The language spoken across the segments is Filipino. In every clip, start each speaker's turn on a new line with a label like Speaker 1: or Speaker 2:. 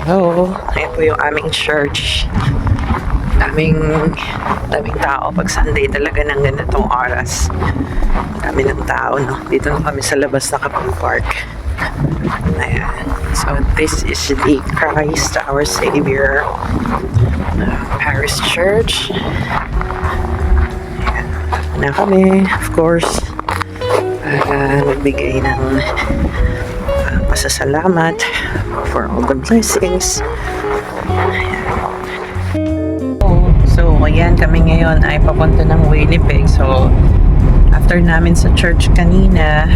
Speaker 1: Oo, ayan po yung aming church. Daming tao pag Sunday talaga ng ganitong oras. Dami ng tao, no? Dito na kami sa labas nakapag-park. Ayan. So, this is the Christ our Savior Parish Church. Ayan. Na kami, of course, magbigay ng pasasalamat for all the blessings. So, ayan, kami ngayon ay papunta ng Winnipeg. So, after namin sa church kanina,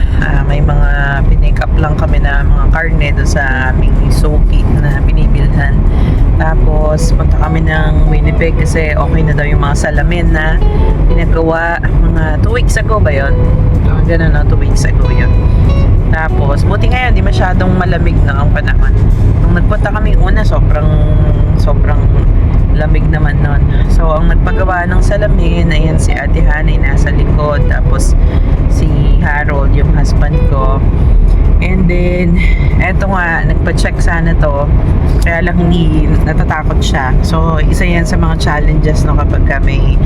Speaker 1: may mga pinick up lang kami na mga karne doon sa aming suki na binibilhan. Tapos, punta kami ng Winnipeg kasi okay na daw yung mga salamin na pinagawa mga 2 weeks ago ba yun? Ganun na, 2 weeks ago yun. Tapos, buti ngayon, di masyadong malamig na ang panahon. Nung nagpunta kami una, sobrang lamig naman nun. So, ang nagpagawa ng salamin, ayan si Ate Hanay nasa likod. Tapos, si Harold, yung husband ko. And then, eto nga, nagpa-check sana to. Kaya lang hindi natatakot siya. So, isa yan sa mga challenges no, kapag may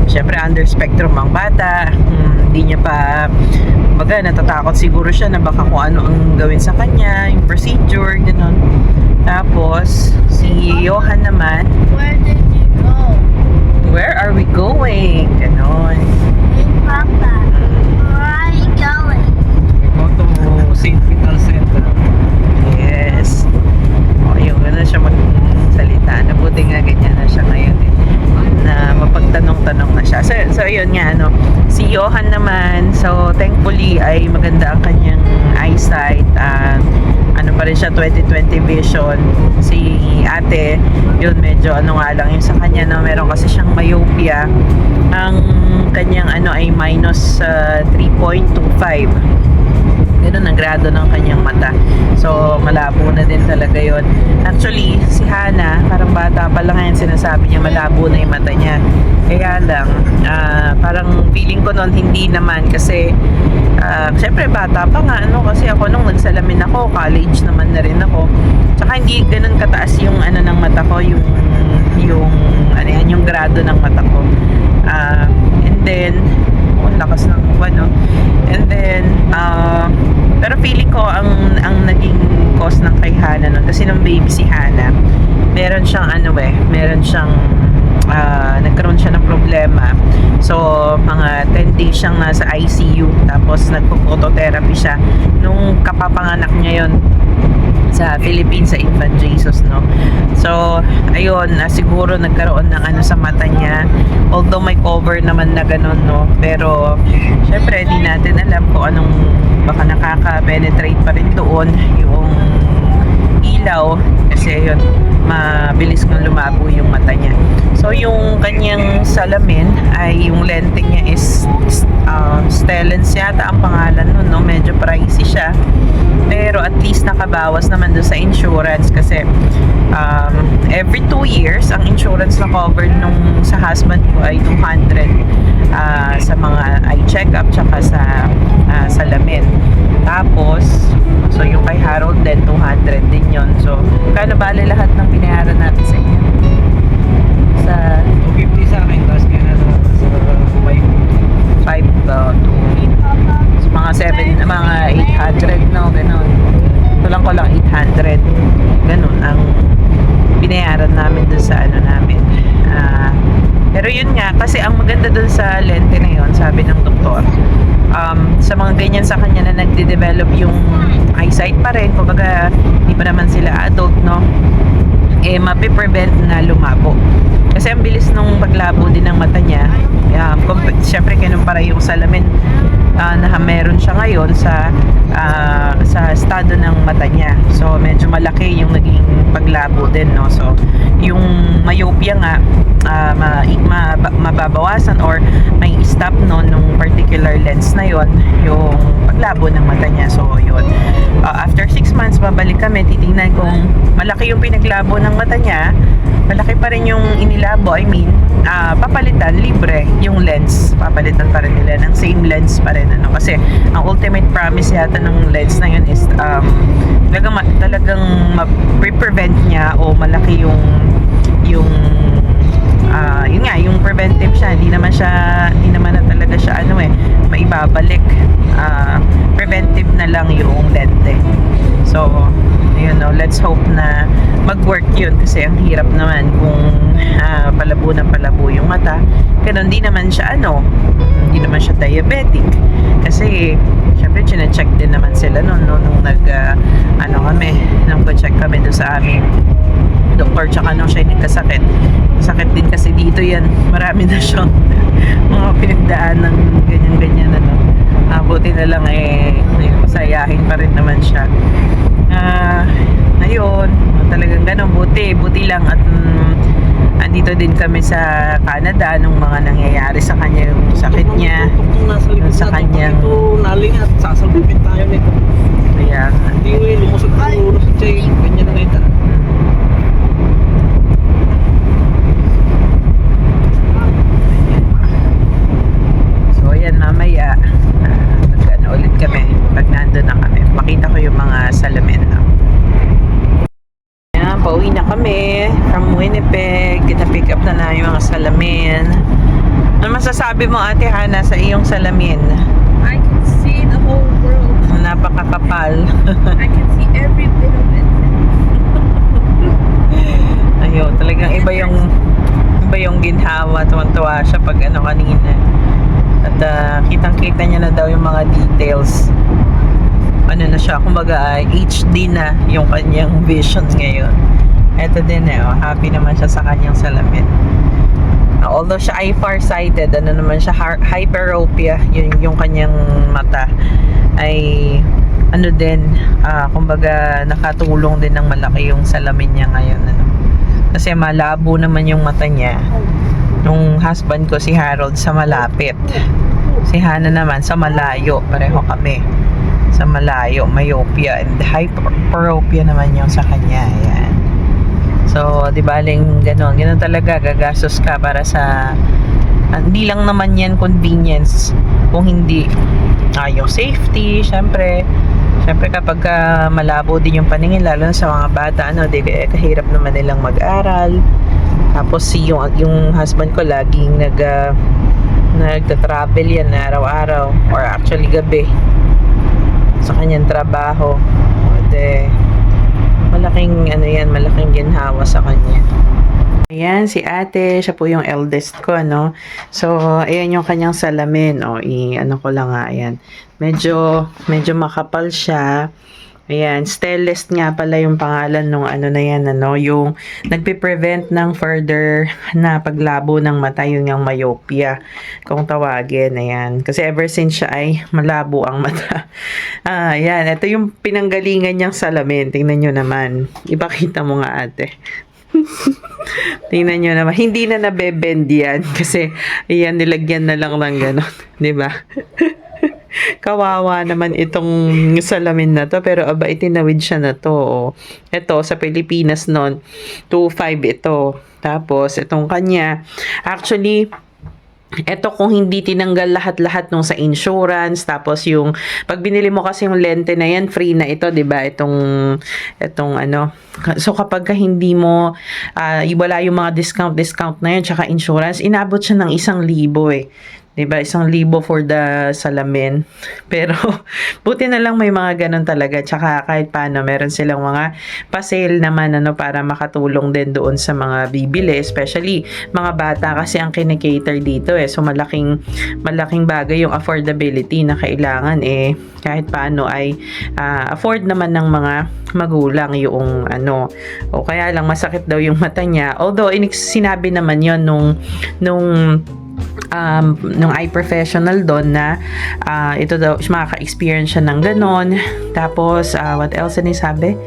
Speaker 1: syempre under spectrum ang bata. Hindi niya pa baga natatakot siguro siya na baka kung ano ang gawin sa kanya, yung procedure, gano'n. Tapos, si Johan naman,
Speaker 2: Where did you go?
Speaker 1: where are we going? Gano'n.
Speaker 2: Hey, Papa. Where are you going?
Speaker 1: Go to St. Vital Center. Yes. O, yung gano'n siya magsalita. Nabuti nga ganyan na siya ngayon eh. Na mapagtanong-tanong na siya. So yun nga, ano, si Johan naman, so thankfully ay maganda ang kanyang eyesight. Ano pa rin siya, 20/20 vision. Si ate, yun medyo ano nga lang yung sa kanya, no, meron kasi siyang myopia. Ang kanyang ano ay minus 3.25. Ganun ang grado ng kanyang mata. So, malabo na din talaga yon. Actually, si Hana, parang bata pa lang ngayon, sinasabi niya malabo na yung mata niya. Kaya lang, parang feeling ko noon hindi naman kasi syempre bata pa nga, ano, kasi ako nung nagsalamin ako, college naman na rin ako. Tsaka hindi ganun kataas yung ano ng mata ko, yung ano yan, yung grado ng mata ko. And then, lakas ng no? And then, pero feeling ko ang naging cause ng kay Hana nun, kasi nung baby si Hana, meron siyang nagkaroon siya ng problema. So, mga 10 days siyang nasa ICU, tapos nagpo-phototherapy siya nung kapapanganak niya yon sa Philippines, sa Infant Jesus, no? So, ayun, siguro nagkaroon ng ano sa mata niya, although may cover naman na ganun, no? Pero, syempre, di natin alam kung anong baka nakaka-penetrate pa rin doon yung ilaw, kasi yun, mabilis kong lumabo yung mata niya. So, yung kanyang salamin ay yung lente niya is Stellens yata ang pangalan nun, no? Medyo pricey siya. Pero at least nakabawas naman doon sa insurance kasi every 2 years ang insurance na covered nung sa husband ko ay 200 sa mga eye check-up tsaka sa salamin. Tapos, so yung kay Harold din 200 din yon. So, kano bale lahat ng binayaran natin sa inyo? Sa
Speaker 3: 250 sa akin, tapos kaya na sa
Speaker 1: 5 to mga 800, no, ganun. Tulang ko lang 800, ganun ang binayaran namin dun sa ano namin. Pero yun nga, kasi ang maganda dun sa lente na yun, sabi ng doktor, sa mga ganyan sa kanya na nagde-develop yung eyesight pa rin, kumbaga di pa naman sila adult, no, eh mapiprevent na lumabo. Kasi ang bilis nung paglabo din ng mata niya. Siyempre kinumpara yung salamin na meron siya ngayon sa estado ng mata niya. So medyo malaki yung naging paglabo din, no. So yung myopia nga mababawasan or may stop nung particular lens na yon, yung paglabo ng mata niya. So yun, after 6 months babalik kami, titingnan kung malaki yung pinaglabo ng mata niya, malaki pa rin yung inilabo, papalitan, libre yung lens, papalitan pa rin nila ng same lens pa rin, kasi ang ultimate promise yata ng lens na yun is talagang prevent niya o malaki yung yun nga, yung preventive siya, hindi naman na talaga siya maibabalik, preventive na lang yung lente. So let's hope na mag-work yun, kasi ang hirap naman kung palabo ng palabo yung mata. Ganun, hindi naman siya diabetic, kasi syempre chine-check din naman sila nung nag-check kami doon sa aming doktor, tsaka nung siya nagkasakit. Sakit din kasi dito yan, marami na siyang mga pinagdaan ng ganyan-ganyan, buti na lang masayahin pa rin naman siya. Ayun, talagang ganun, buti lang at andito din kami sa Canada nung mga nangyayari sa kanya, yung sakit niya, sa kanyang
Speaker 3: naling at sasalubin tayo nito.
Speaker 1: kaya
Speaker 3: Hindi lumusot ang ulo sa Jay, ganyan na ngayon.
Speaker 1: so yan, mamaya ulit kami pag nandun na kami, makita ko yung mga salamin pauwi na kami from Winnipeg. Kita-pick up na yung mga salamin. Ano masasabi mo, Ate Hana, sa iyong salamin?
Speaker 2: I can see the whole world.
Speaker 1: Napakakapal.
Speaker 2: I can see every bit of it.
Speaker 1: Ayun, talagang iba yung ginhawa. Tuwan-tuwa siya pag kanina. At kitang-kita niya na daw yung mga details. Na siya, kumbaga HD na yung kanyang vision ngayon. Eto din happy naman siya sa kanyang salamin. Although siya ay farsighted, naman siya, hyperopia, yung kanyang mata ay kumbaga nakatulong din ng malaki yung salamin niya ngayon, kasi malabo naman yung mata niya. Nung husband ko si Harold sa malapit, si Hana naman sa malayo, pareho kami sa malayo, myopia, and hyperopia naman yung sa kanya. Ayan. So, di baling ganun talaga, gagastos ka para sa hindi lang naman yan convenience, kung hindi yung safety, syempre kapag malabo din yung paningin, lalo na sa mga bata, kahirap naman nilang mag-aral. Tapos yung husband ko laging nagta-travel yan araw-araw, or actually gabi, sa kanyang trabaho. Malaking malaking ginhawa sa kanya. Ayan, si ate, siya po yung eldest ko, So, ayan yung kanyang salamin, ko lang nga, ayan. Medyo makapal siya. Ayan, Stellest nga pala yung pangalan nung yung nagpe-prevent ng further na paglabo ng mata, yung myopia, kung tawagin. Ayan, kasi ever since siya ay malabo ang mata. Ayan, ito yung pinanggalingan niyang salamin. Tingnan nyo naman. Ipakita mo nga, ate. Tingnan nyo naman. Hindi na nabebend yan, kasi ayan, nilagyan na lang ng ganon. Diba? Kawawa naman itong salamin na to, pero itinawid siya na to. Ito sa Pilipinas noon 2.5 ito. Tapos itong kanya, actually eto kung hindi tinanggal lahat-lahat nung sa insurance, tapos yung pag binili mo kasi yung lente na yan, free na ito, 'di ba? Itong So kapag hindi mo wala yung mga discount na yun, tsaka insurance, inabot siya ng 1,000 Diba? 1,000 for the salamin. Pero, buti na lang may mga ganun talaga. Tsaka kahit paano, meron silang mga pa-sale naman, para makatulong din doon sa mga bibili. Especially, mga bata kasi ang kinikater dito, So, malaking bagay yung affordability na kailangan, kahit paano ay afford naman ng mga magulang yung o kaya lang masakit daw yung mata niya. Although, sinabi naman yon nung eye professional doon na ito daw, makaka-experience siya ng ganon. Tapos, what else ni sabi?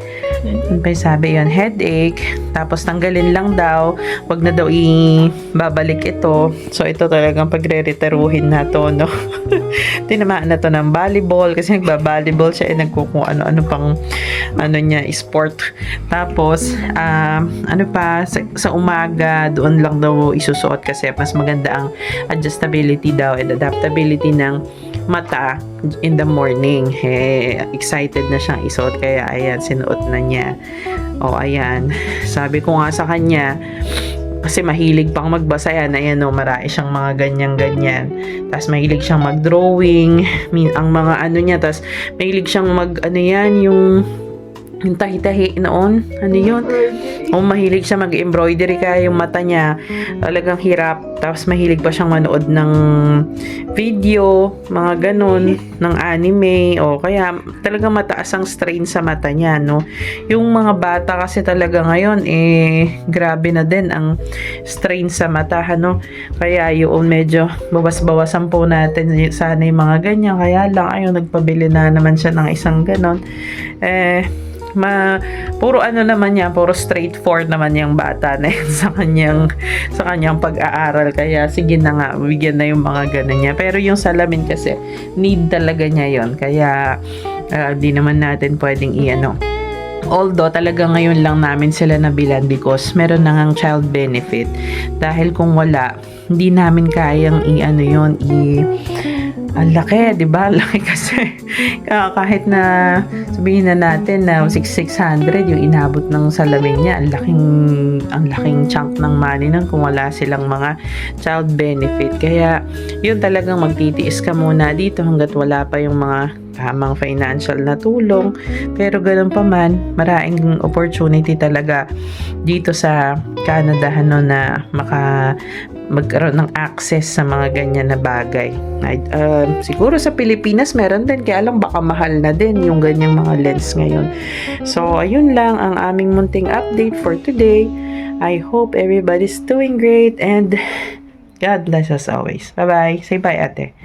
Speaker 1: Ano ba yung sabi yun? Headache. Tapos tanggalin lang daw. Wag na daw ibabalik ito. So ito talagang pagre-retiruhin na to, no? Tinamaan na to ng volleyball kasi nagba-volleyball siya, nagkukung ano-ano pang niya, sport. Tapos ano pa, sa umaga doon lang daw isusuot kasi mas maganda ang adjustability daw and adaptability ng mata in the morning. Excited na siyang isuot kaya ayan, sinuot na niya. Ayan, sabi ko nga sa kanya kasi mahilig pang magbasa yan. Ayan marami siyang mga ganyan-ganyan. Tapos mahilig siyang mag-drawing. Ang mga niya. Tapos mahilig siyang yung tahi-tahi noon. Ano yun? Mahilig siya mag-embroidery kaya yung mata niya talagang hirap. Tapos mahilig pa siyang manood ng video, mga ganun, ng anime. Kaya talagang mataas ang strain sa mata niya, no? Yung mga bata kasi talaga ngayon, grabe na din ang strain sa mata, no? Kaya yung medyo bawas-bawasan po natin sana yung mga ganyan. Kaya lang, nagpabili na naman siya ng isang ganon. Puro naman yan, puro straightforward naman yung bata na yun sa kanyang pag-aaral. Kaya sige na nga, bigyan na yung mga ganun niya. Pero yung salamin kasi, need talaga niya yon. Kaya di naman natin pwedeng Although talaga ngayon lang namin sila nabilan because meron na ngang child benefit. Dahil kung wala, hindi namin kayang ang laki, di ba? Laki kasi. Kahit na sabihin na natin na 600 yung inabot ng salamin niya, ang laking chunk ng money nun kung wala silang mga child benefit. Kaya yun talagang magtitiis ka muna dito hanggat wala pa yung mga tamang financial na tulong. Pero ganun pa man, maraming opportunity talaga dito sa Canada na magkaroon ng access sa mga ganyan na bagay. Siguro sa Pilipinas meron din, kaya lang baka mahal na din yung ganyang mga lens ngayon. So ayun lang ang aming munting update for today. I hope everybody's doing great and God bless us always. Bye bye. Say bye, ate.